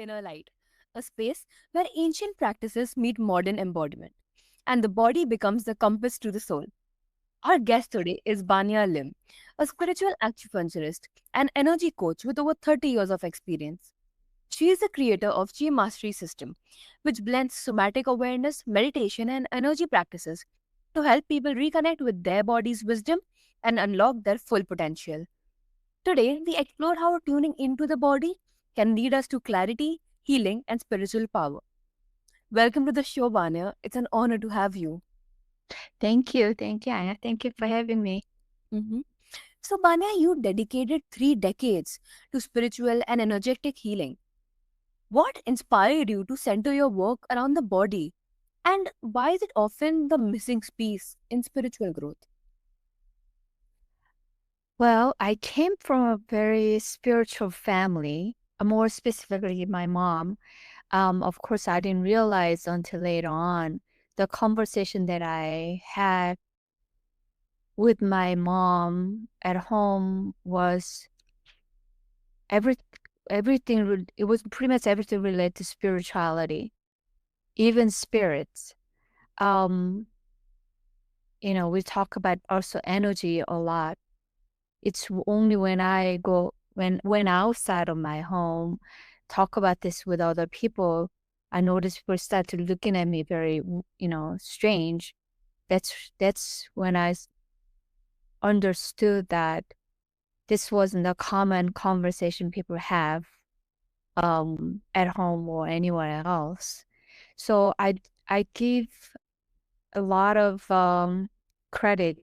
inner light, a space where ancient practices meet modern embodiment, and the body becomes the compass to the soul. Our guest today is Banya Lim, a spiritual acupuncturist and energy coach with over 30 years of experience. She is the creator of Chi Mastery System, which blends somatic awareness, meditation, and energy practices to help people reconnect with their body's wisdom and unlock their full potential. Today, we explore how tuning into the body can lead us to clarity, healing, and spiritual power. Welcome to the show, Banya. It's an honor to have you. Thank you. Thank you, Anna. Thank you for having me. Mhm. So, Banya, you dedicated 3 decades to spiritual and energetic healing. What inspired you to center your work around the body? And why is it often the missing piece in spiritual growth? Well, I came from a very spiritual family, more specifically my mom. Of course, I didn't realize until later on the conversation that I had with my mom at home was every everything. It was pretty much everything related to spirituality, even spirits. Um, we talk about also energy a lot. It's only when I go when outside of my home, talk about this with other people, I notice people start to looking at me very, strange. That's when understood that this wasn't a common conversation people have at home or anywhere else. So I give a lot of credit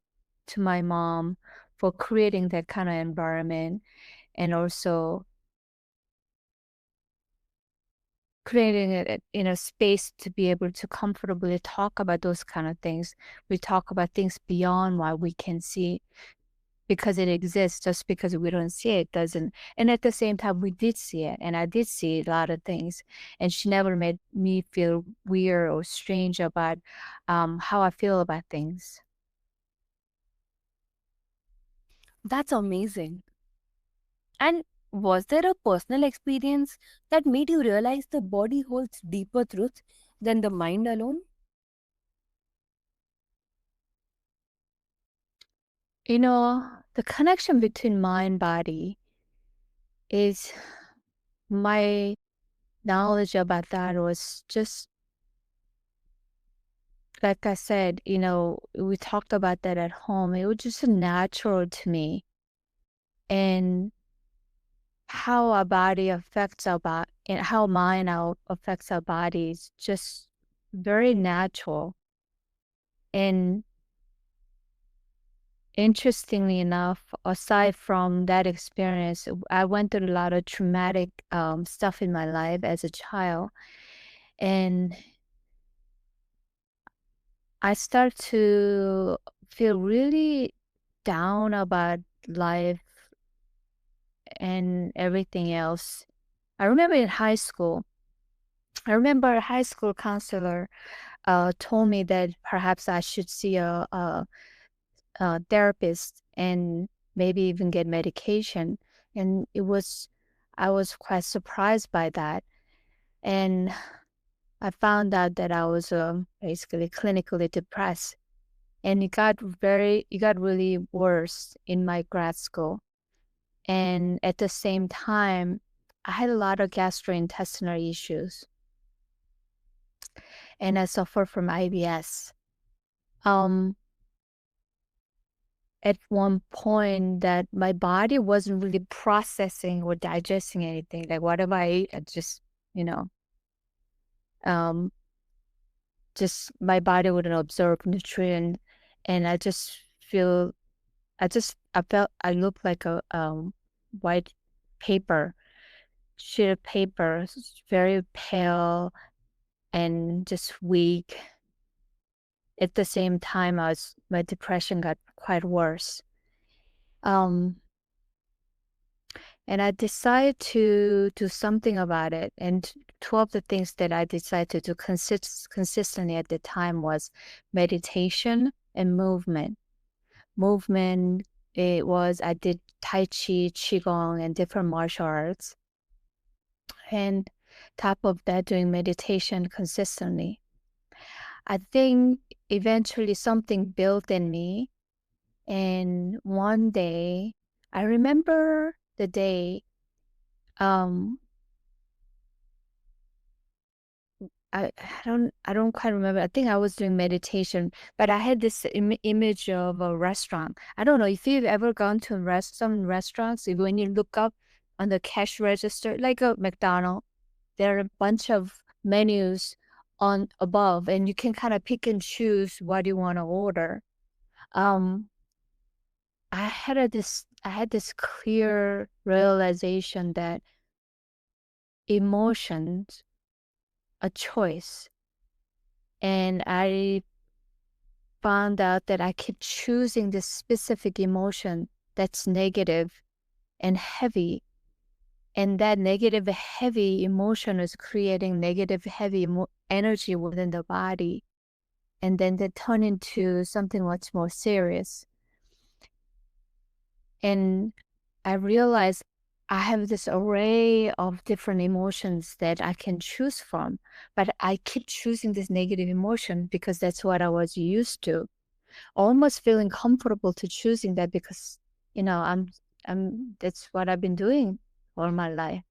to my mom for creating that kind of environment and also creating it in a space to be able to comfortably talk about those kind of things. We talk about things beyond what we can see because it exists. Just because we don't see it doesn't. And at the same time, we did see it, and I did see a lot of things. And she never made me feel weird or strange about how I feel about things. That's amazing. And was there a personal experience that made you realize the body holds deeper truth than the mind alone? The connection between mind body is my knowledge about that was just like I said, we talked about that at home. It was just natural to me. And how our body affects our body and how affects our body is just very natural. And interestingly enough, aside from that experience, I went through a lot of traumatic stuff in my life as a child. And I start to feel really down about life and everything else. I remember in high school, I remember a high school counselor told me that perhaps I should see a therapist and maybe even get medication. And I was quite surprised by that. And I found out that I was basically clinically depressed. And it got really worse in my grad school. And at the same time, I had a lot of gastrointestinal issues and I suffer from IBS. Um, at one point that my body wasn't really processing or digesting anything. Like whatever I ate, I just, you know, um, just my body wouldn't absorb nutrient. And feel, I felt I looked like a white paper, sheet of paper, very pale and just weak. At the same time, my depression got quite worse. Um, and I decided to do something about it. And two of the things that I decided to do consistently at the time was meditation and movement. Movement, I did Tai Chi, Qigong, and different martial arts. And top of that, doing meditation consistently. I think eventually something built in me. And one day, I remember the day, um, I don't quite remember. I think I was doing meditation, but I had this image of a restaurant. I don't know if you've ever gone to some restaurants. When you look up on the cash register, like a McDonald's, there are a bunch of menus on above, and you can kind of pick and choose what you want to order. Um, I had this clear realization that emotions a choice, and I found out that I keep choosing this specific emotion that's negative and heavy. And that negative, heavy emotion is creating negative, heavy energy within the body. And then they turn into something much more serious. And I realized I have this array of different emotions that I can choose from, but I keep choosing this negative emotion because that's what I was used to. Almost feeling comfortable to choosing that because, that's what I've been doing all my life.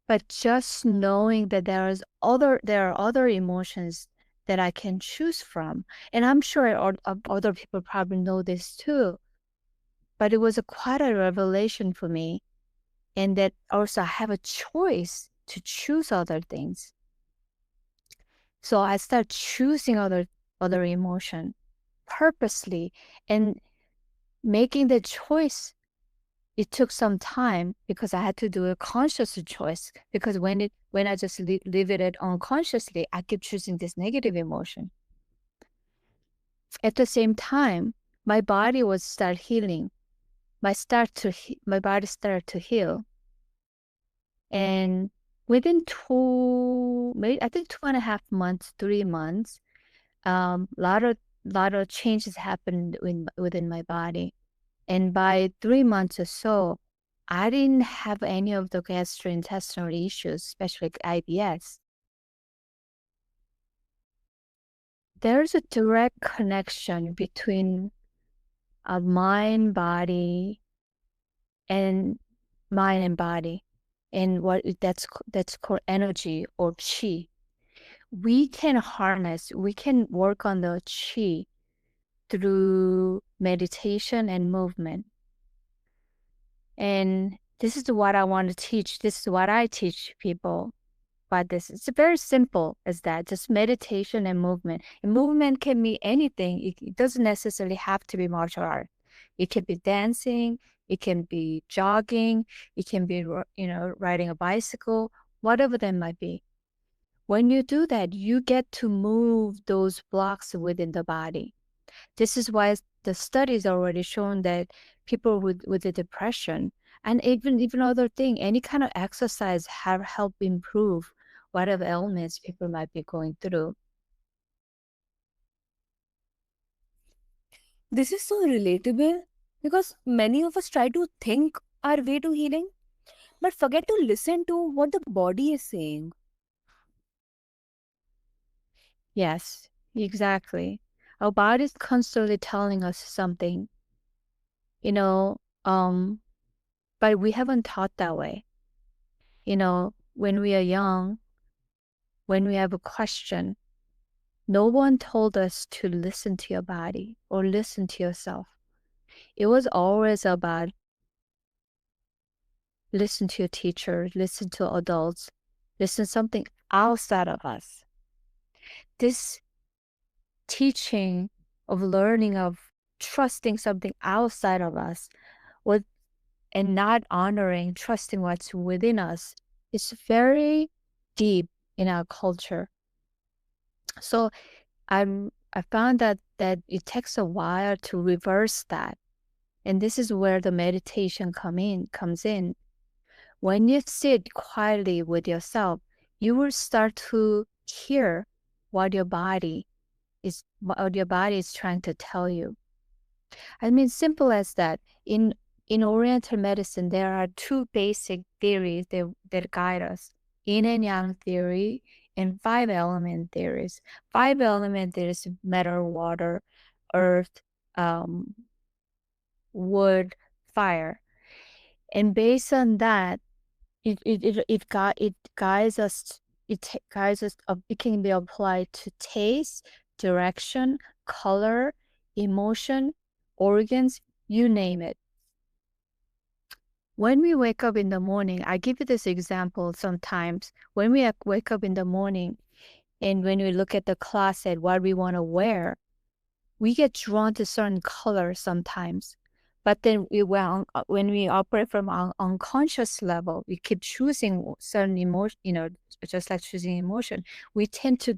But just knowing that there are other emotions that I can choose from, and I'm sure other people probably know this too. But it was quite a revelation for me, and that also I have a choice to choose other things. So I start choosing other emotion purposely, and making the choice. It took some time because I had to do a conscious choice. Because when I just leave it at unconsciously, I keep choosing this negative emotion. At the same time, my body was start healing. My body started to heal. And within maybe I think 2.5 months, 3 months, lot of changes happened within my body. And by 3 months or so, I didn't have any of the gastrointestinal issues, especially like IBS. There's a direct connection between a and mind and body, and that's called energy or chi. We can work on the chi through meditation and movement. And this is what I want to teach. This is what I teach people. But it's very simple as that, just meditation and movement. And movement can be anything. It doesn't necessarily have to be martial art. It can be dancing. It can be jogging. It can be, riding a bicycle, whatever that might be. When you do that, you get to move those blocks within the body. This is why the studies already shown that people with the depression and even other thing, any kind of exercise have help improve whatever ailments people might be going through. This is so relatable because many of us try to think our way to healing but forget to listen to what the body is saying. Yes, exactly. Our body's constantly telling us something, you know, but we haven't taught that way. When we are young, when we have a question, no one told us to listen to your body or listen to yourself. It was always about listen to your teacher, listen to adults, listen to something outside of us. This teaching of learning of trusting something outside of us was and not honoring, trusting what's within us is very deep in our culture. So I found that it takes a while to reverse that. And this is where the meditation comes in. When you sit quietly with yourself, you will start to hear what your body is trying to tell you. I mean, simple as that. In Oriental medicine, there are two basic theories that guide us. yin and yang theory, and five element theories. Five element theories: matter, water, earth, um, wood, fire. And based on that, it guides us. Guides us. It can be applied to taste, direction, color, emotion, organs, you name it. When we wake up in the morning, I give you this example sometimes. When we wake up in the morning and when we look at the closet, what we want to wear, we get drawn to certain colors sometimes. But then when we operate from our unconscious level, we keep choosing certain emotion, just like choosing emotion. We tend to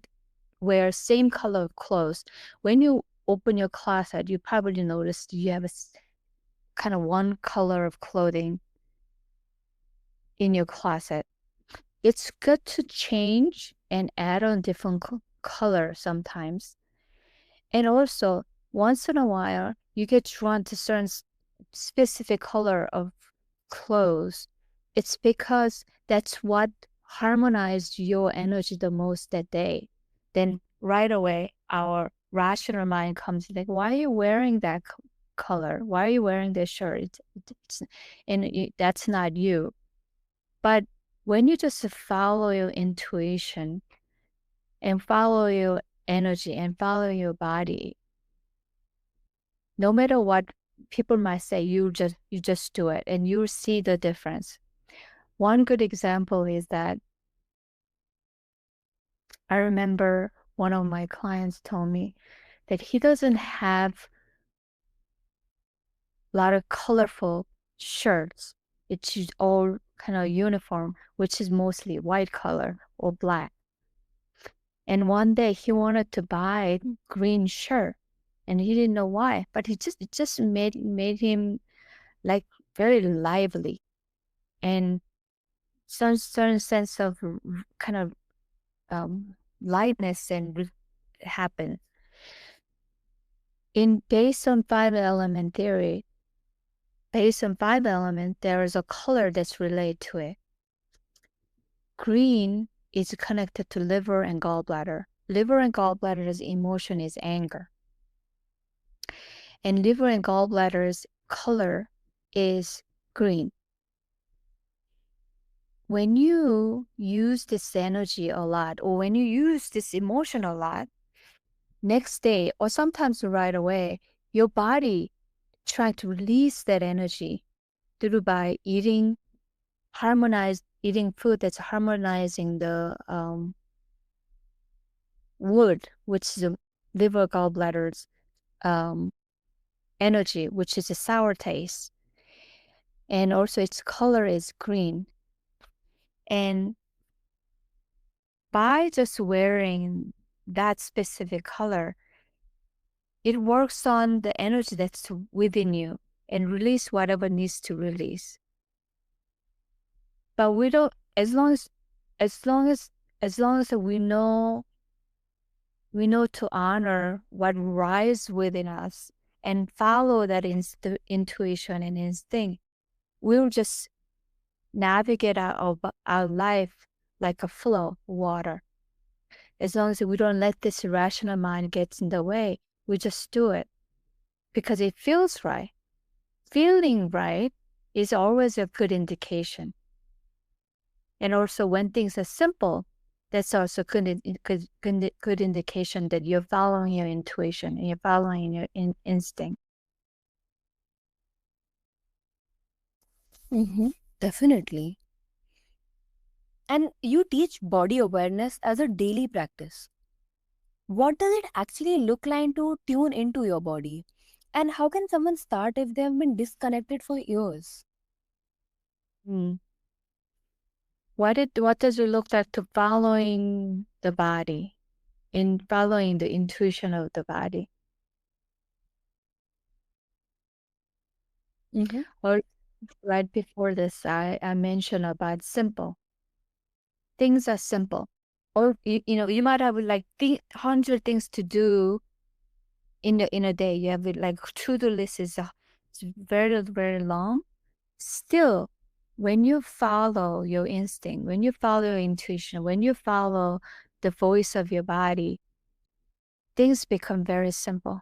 wear same color of clothes. When you open your closet, you probably noticed you have kind of one color of clothing in your closet. It's good to change and add on different color sometimes. And also, once in a while, you get drawn to certain specific color of clothes. It's because that's what harmonized your energy the most that day. Then right away, our rational mind comes like, why are you wearing that color? Why are you wearing this shirt? That's not you. But when you just follow your intuition and follow your energy and follow your body, no matter what people might say, you just do it and you'll see the difference. One good example is that I remember one of my clients told me that he doesn't have a lot of colorful shirts. It's just all kind of uniform, which is mostly white color or black. And one day he wanted to buy green shirt and he didn't know why, but it just made him like very lively and some certain sense of kind of lightness and happen. In based on five element theory, based on five element, there is a color that's related to it. Green is connected to liver and gallbladder. Liver and gallbladder's emotion is anger. And liver and gallbladder's color is green. When you use this energy a lot, or when you use this emotion a lot, next day, or sometimes right away, your body trying to release that energy through by eating food that's harmonizing the wood, which is the liver gallbladder's um, energy, which is a sour taste. And also its color is green. And by just wearing that specific color, it works on the energy that's within you and release whatever needs to release. But we don't, as long as we know to honor what rises within us and follow that intuition and instinct, we'll just navigate our life like a flow of water. As long as we don't let this irrational mind get in the way, we just do it because it feels right. Feeling right is always a good indication. And also when things are simple, that's also good indication that you're following your intuition and you're following your instinct. Mm-hmm. Definitely. And you teach body awareness as a daily practice. What does it actually look like to tune into your body? And how can someone start if they have been disconnected for years? Mm. What does it look like to following the body and following the intuition of the body? Mm-hmm. Or right before this, I mentioned about simple. Things are simple. Or you might have like 100 things to do in a day. You have like to-do list is it's very, very long. Still, When you follow your instinct, when you follow your intuition, when you follow the voice of your body, things become very simple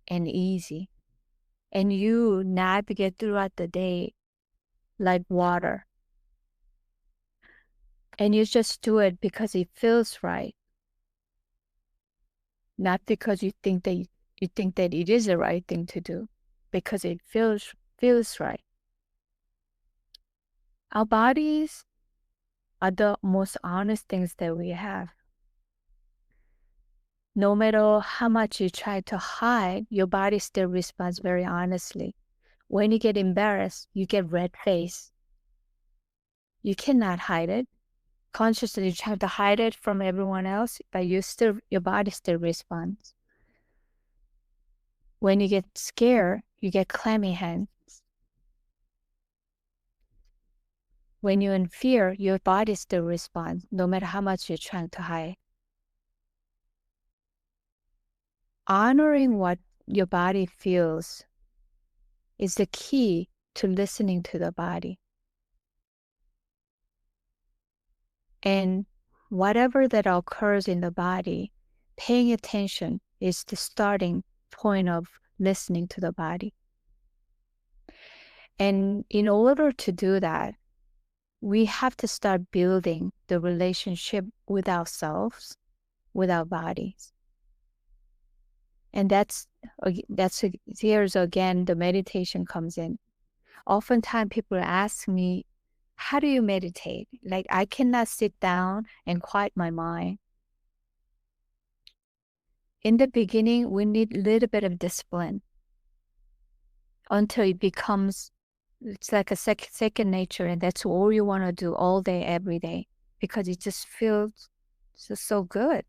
and easy. And you navigate throughout the day like water. And you just do it because it feels right, not because you think that it is the right thing to do, because it feels right. Our bodies are the most honest things that we have. No matter how much you try to hide, your body still responds very honestly. When you get embarrassed, you get red face. You cannot hide it. Consciously you try to hide it from everyone else, but your body still responds. When you get scared, you get clammy hands. When you're in fear, your body still responds, no matter how much you're trying to hide. Honoring what your body feels is the key to listening to the body. And whatever that occurs in the body, paying attention is the starting point of listening to the body. And in order to do that, we have to start building the relationship with ourselves, with our bodies. And here's again the meditation comes in. Oftentimes people ask me, how do you meditate? Like, I cannot sit down and quiet my mind. In the beginning, we need a little bit of discipline until it's like a second nature, and that's all you want to do all day, every day, because it just feels so good.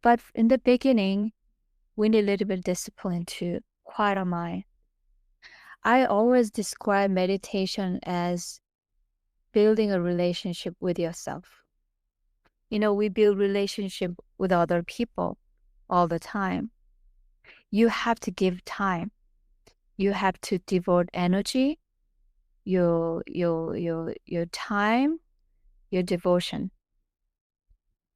But in the beginning, we need a little bit of discipline to quiet our mind. I always describe meditation as building a relationship with yourself. We build relationship with other people all the time. You have to give time. You have to devote energy, your time, your devotion.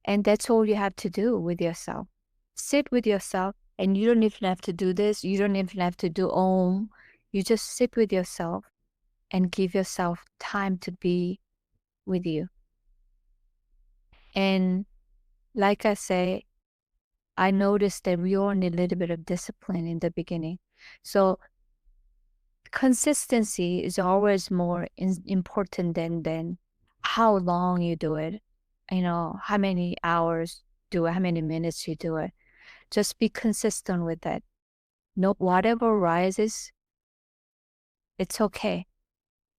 And that's all you have to do with yourself. Sit with yourself, and you don't even have to do this. You don't even have to do Om. You just sit with yourself and give yourself time to be with you. And like I say, I noticed that we all need a little bit of discipline in the beginning. So consistency is always more important than how long you do it. How many hours do it, how many minutes you do it. Just be consistent with that. No, whatever rises, it's okay.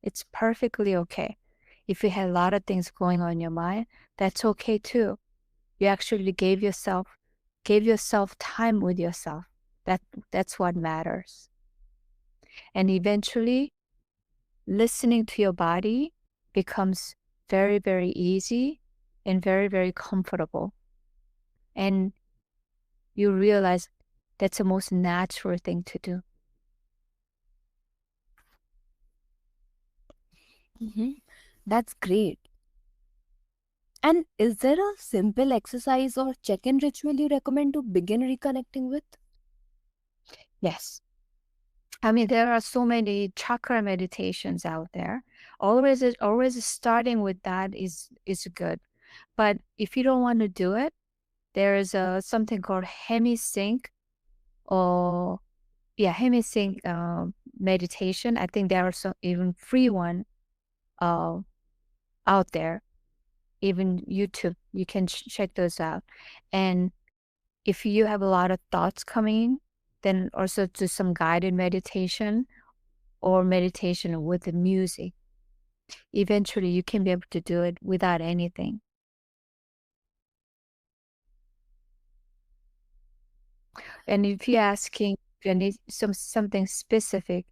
It's perfectly okay. If you had a lot of things going on in your mind, that's okay too. You actually gave yourself time with yourself. That's what matters. And eventually, listening to your body becomes very, very easy and very, very comfortable. And you realize that's the most natural thing to do. That's great. And is there a simple exercise or check in ritual you recommend to begin reconnecting with? Yes. I mean, there are so many chakra meditations out there. Always starting with that is good. But if you don't want to do it, there is something called hemisync or hemisync meditation. I think there are some even free one uh, out there, even YouTube. You can check those out. And if you have a lot of thoughts coming, then also do some guided meditation or meditation with the music. Eventually, you can be able to do it without anything. And if you're asking if you need something specific,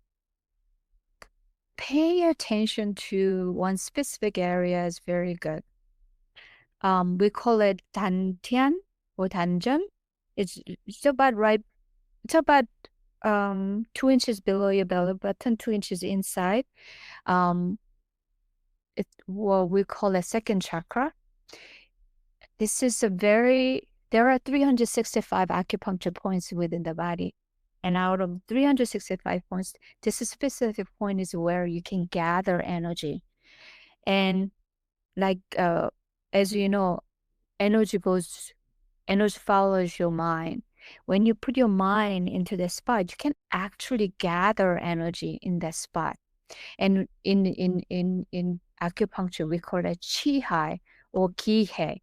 pay attention to one specific area is very good. We call it dantian or danjan. It's about right. It's about 2 inches below your belly button, 2 inches inside. Um, it's what we call a second chakra. This is there are 365 acupuncture points within the body. And out of 365 points, this specific point is where you can gather energy. And like, as you know, energy goes, energy follows your mind. When you put your mind into the spot, you can actually gather energy in that spot. And in acupuncture, we call it chi hai or ki hai,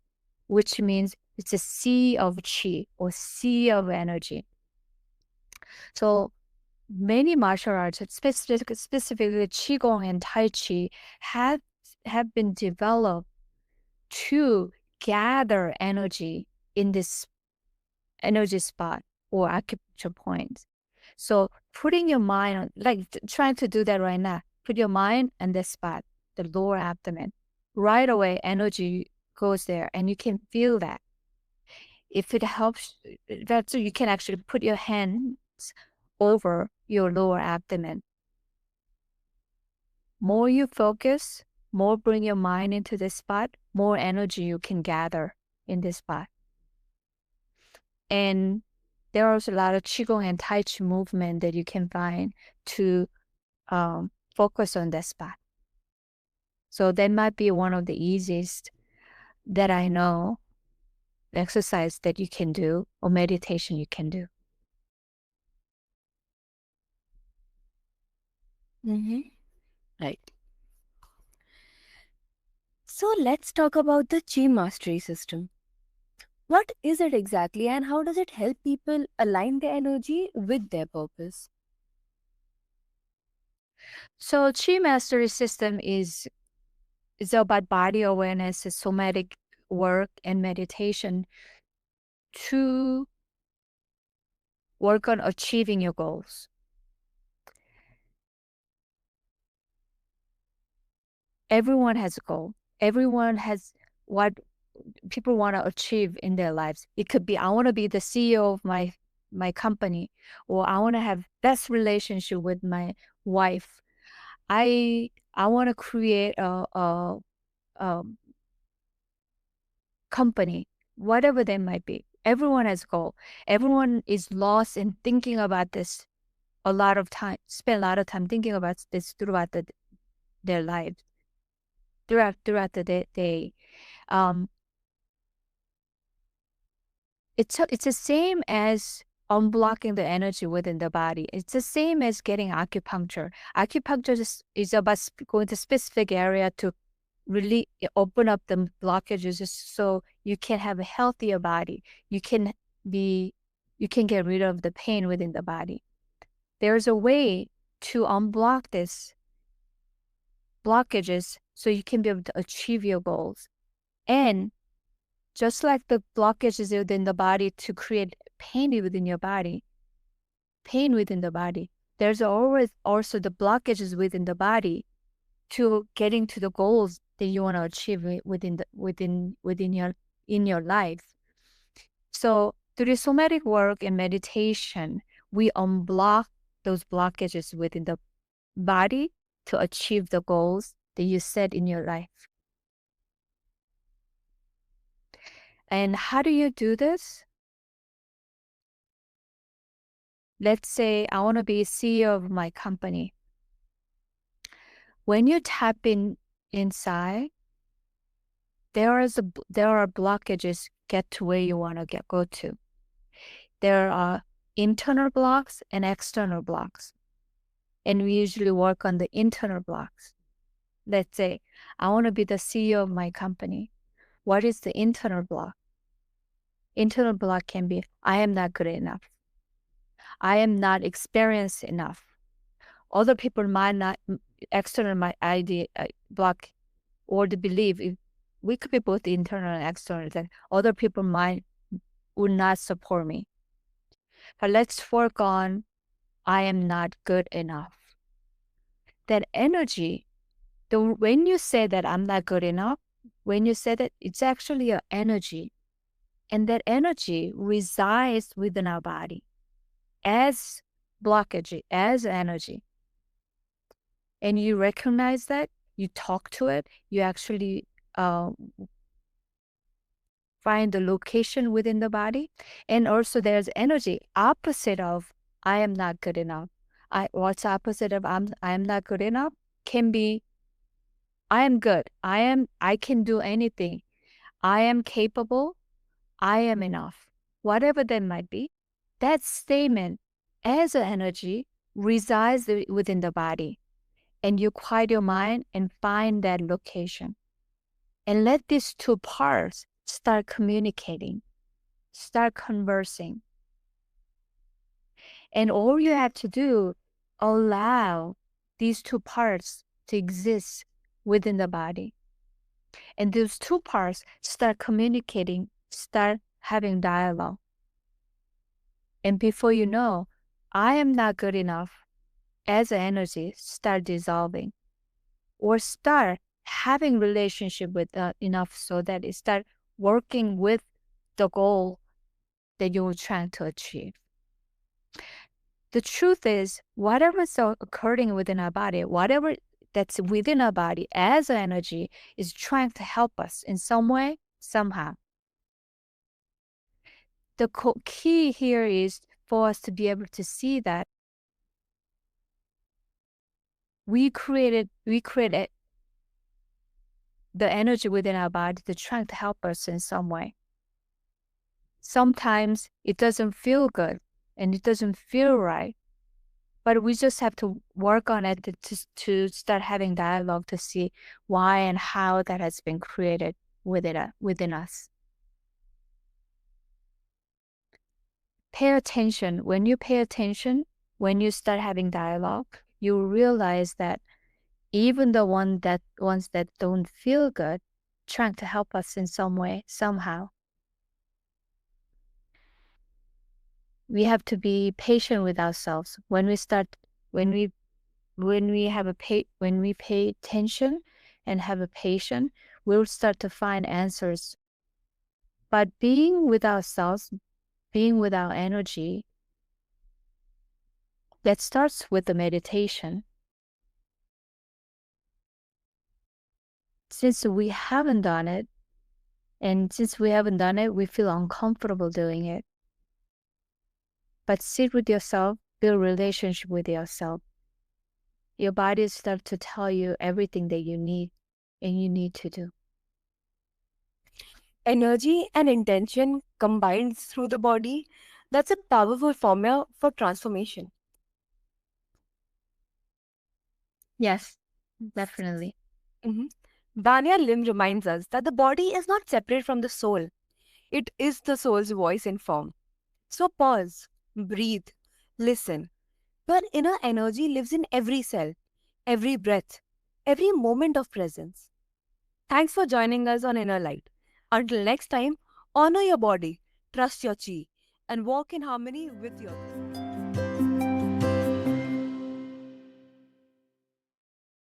which means it's a sea of chi or sea of energy. So many martial arts, specifically qigong and tai chi, have have been developed to gather energy in this energy spot or acupuncture point. So putting your mind on, like trying to do that right now, put your mind on this spot, the lower abdomen. Right away, energy goes there and you can feel that. If it helps, that's you can actually put your hands over your lower abdomen. More you focus, more bring your mind into this spot, more energy you can gather in this spot. And there are also a lot of Qigong and Tai Chi movement that you can find to focus on that spot. So that might be one of the easiest that I know exercise that you can do or meditation you can do. Mm-hmm. Right. So let's talk about the Chi Mastery system. What is it exactly and how does it help people align their energy with their purpose? So Chi Mastery System is about body awareness, somatic work, and meditation to work on achieving your goals. Everyone has a goal. Everyone has what people want to achieve in their lives. It could be I want to be the CEO of my company, or I want to have best relationship with my wife. I want to create a company, whatever they might be. Everyone has a goal. Everyone is lost in thinking about this a lot of time, spend a lot of time thinking about this throughout their lives, throughout the day. Um, it's the same as unblocking the energy within the body. It's the same as getting acupuncture. Acupuncture is about going to specific area to really open up the blockages so you can have a healthier body. Be you can get rid of the pain within the body. There's a way to unblock this blockages so you can be able to achieve your goals. And just like the blockages within the body to create pain within your body, pain within the body, there's always also the blockages within the body to getting to the goals that you want to achieve within your in your life. So through somatic work and meditation, we unblock those blockages within the body to achieve the goals that you set in your life. And how do you do this? Let's say I want to be CEO of my company. When you tap inside, there are blockages get to where you want to go to. There are internal blocks and external blocks. And we usually work on the internal blocks. Let's say I want to be the CEO of my company. What is the internal block? Internal block can be I am not good enough. I am not experienced enough. Other people might not, external my idea block or the belief. We could be both internal and external, that other people would not support me. But let's work on I am not good enough. That energy, when you say that I'm not good enough, when you say that, it's actually an energy. And that energy resides within our body. As blockage as energy, and you recognize that, you talk to it, you actually uh, find the location within the body. And also there's energy opposite of I am not good enough. What's opposite of I am not good enough can be I am good. I can do anything. I am capable. I am enough. Whatever that might be. That statement as an energy resides within the body. And you quiet your mind and find that location. And let these two parts start communicating, start conversing. And all you have to do, allow these two parts to exist within the body. And those two parts start communicating, start having dialogue. And before you know, I am not good enough as an energy start dissolving, or start having relationship with enough so that it start working with the goal that you're trying to achieve. The truth is, whatever's occurring within our body, whatever that's within our body as energy is trying to help us in some way, somehow. The key here is for us to be able to see that we created the energy within our body to try to help us in some way. Sometimes it doesn't feel good and it doesn't feel right, but we just have to work on it to start having dialogue to see why and how that has been created within us. Pay attention. When you pay attention, when you start having dialogue, you realize that even the ones that don't feel good, trying to help us in some way, somehow. We have to be patient with ourselves. When we when we pay attention and have a patience, we'll start to find answers. But being with ourselves, being with our energy, that starts with the meditation. Since we haven't done it, we feel uncomfortable doing it. But sit with yourself, build relationship with yourself. Your body starts to tell you everything that you need and you need to do. Energy and intention combined through the body, that's a powerful formula for transformation. Yes, definitely. Mhm. Banya Lim reminds us that the body is not separate from the soul. It is the soul's voice in form. So pause, breathe, listen. Your inner energy lives in every cell, every breath, every moment of presence. Thanks for joining us on Inner Light. Until next time, honor your body, trust your chi, and walk in harmony with your